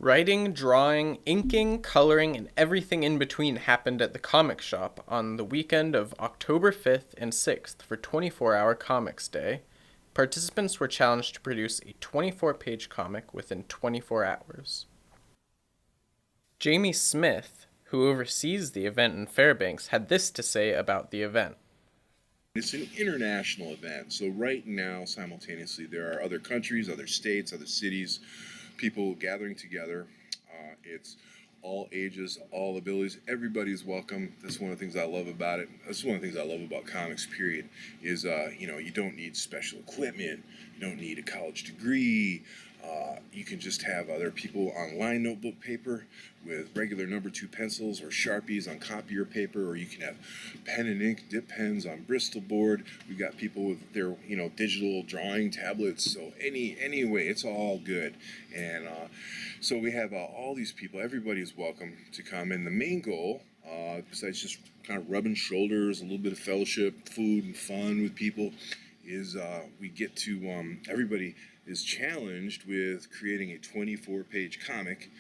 Writing, drawing, inking, coloring, and everything in between happened at the comic shop on the weekend of October 5th and 6th for 24-hour Comics Day. Participants were challenged to produce a 24-page comic within 24 hours. Jamie Smith, who oversees the event in Fairbanks, had this to say about the event. It's an international event, so right now, simultaneously, there are other countries, other states, other cities, people gathering together. It's all ages, all abilities. Everybody's welcome. That's one of the things I love about it. That's one of the things I love about comics, period, is, you don't need special equipment. You don't need a college degree. You can just have other people on line notebook paper with regular number 2 pencils or Sharpies on copier paper, or you can have pen and ink dip pens on Bristol board. We've got people with their digital drawing tablets. So anyway, it's all good. And so we have all these people. Everybody is welcome to come. And the main goal, besides just kind of rubbing shoulders, a little bit of fellowship, food, and fun with people, is we get to everybody is challenged with creating a 24-page comic,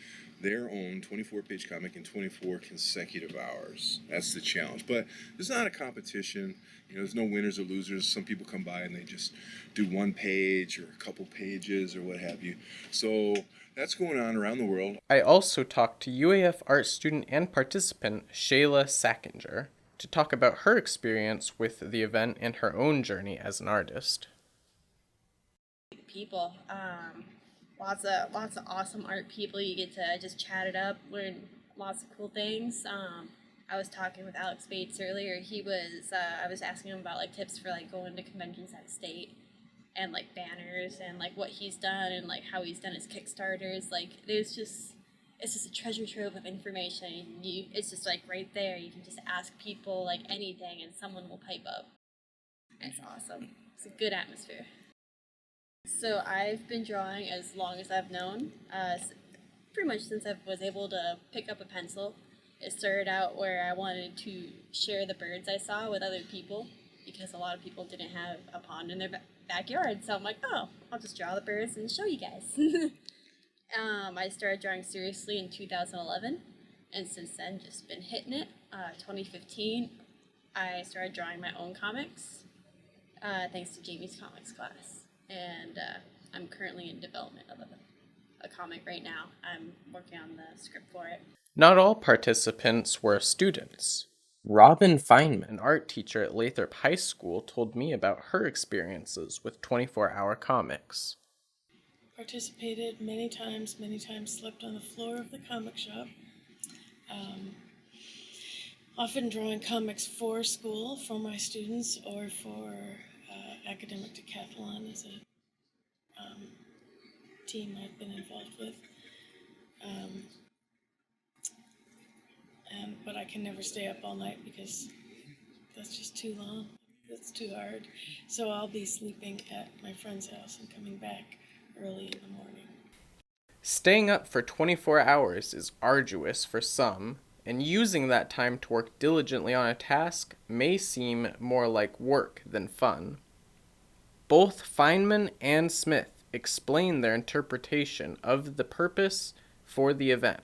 their own 24-page comic in 24 consecutive hours. That's the challenge. But it's not a competition. There's no winners or losers. Some people come by and they just do 1 page or a couple pages or what have you. So that's going on around the world. I also talked to UAF art student and participant Shayla Sackinger to talk about her experience with the event and her own journey as an artist. People, lots of awesome art people. You get to just chat it up, learn lots of cool things. I was talking with Alex Bates earlier. I was asking him about tips for going to conventions out of state and banners and what he's done and how he's done his Kickstarters. It's just a treasure trove of information. It's just right there. You can just ask people anything and someone will pipe up. It's awesome. It's a good atmosphere. So I've been drawing as long as I've known, pretty much since I was able to pick up a pencil. It started out where I wanted to share the birds I saw with other people because a lot of people didn't have a pond in their backyard. So I'm like, oh, I'll just draw the birds and show you guys. I started drawing seriously in 2011, and since then just been hitting it. 2015, I started drawing my own comics, thanks to Jamie's comics class. And I'm currently in development of a comic right now. I'm working on the script for it. Not all participants were students. Robin Feynman, an art teacher at Lathrop High School, told me about her experiences with 24-hour comics. Participated many times, slept on the floor of the comic shop. Often drawing comics for school, for my students, or for academic decathlon is a team I've been involved with. But I can never stay up all night because that's just too long. That's too hard. So I'll be sleeping at my friend's house and coming back early in the morning. Staying up for 24 hours is arduous for some, and using that time to work diligently on a task may seem more like work than fun. Both Feynman and Smith explain their interpretation of the purpose for the event.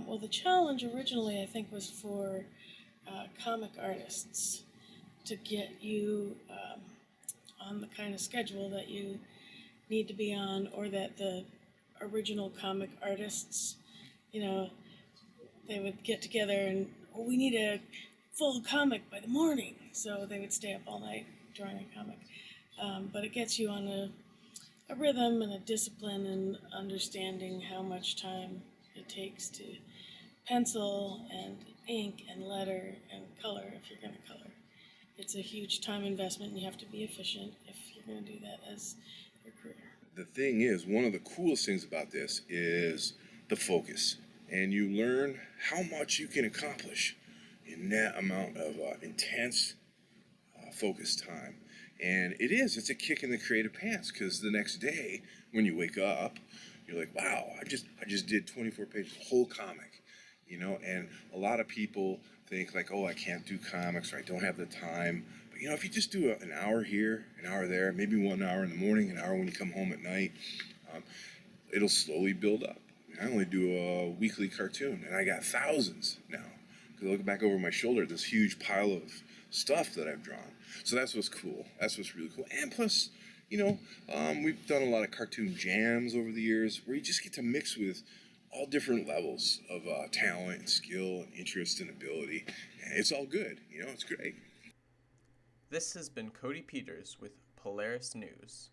Well, the challenge originally, I think, was for comic artists to get you on the kind of schedule that you need to be on, or that the original comic artists, they would get together and, we need a full comic by the morning. So they would stay up all night drawing a comic. But it gets you on a rhythm and a discipline and understanding how much time it takes to pencil and ink and letter and color if you're going to color. It's a huge time investment and you have to be efficient if you're going to do that as your career. The thing is, one of the coolest things about this is the focus. And you learn how much you can accomplish in that amount of intense, focused time. And it's a kick in the creative pants, because the next day when you wake up, you're like, wow, I just did 24 pages, a whole comic, and a lot of people think oh, I can't do comics, or I don't have the time. But But if you just do an hour here, an hour there, maybe 1 hour in the morning, an hour when you come home at night, um, it'll slowly build up. I only do a weekly cartoon, and I got thousands now. Because I look back over my shoulder at this huge pile of stuff that I've drawn. So that's what's cool. That's what's really cool. And plus, we've done a lot of cartoon jams over the years where you just get to mix with all different levels of talent and skill and interest and ability. And it's all good. It's great. This has been Cody Peters with Polaris News.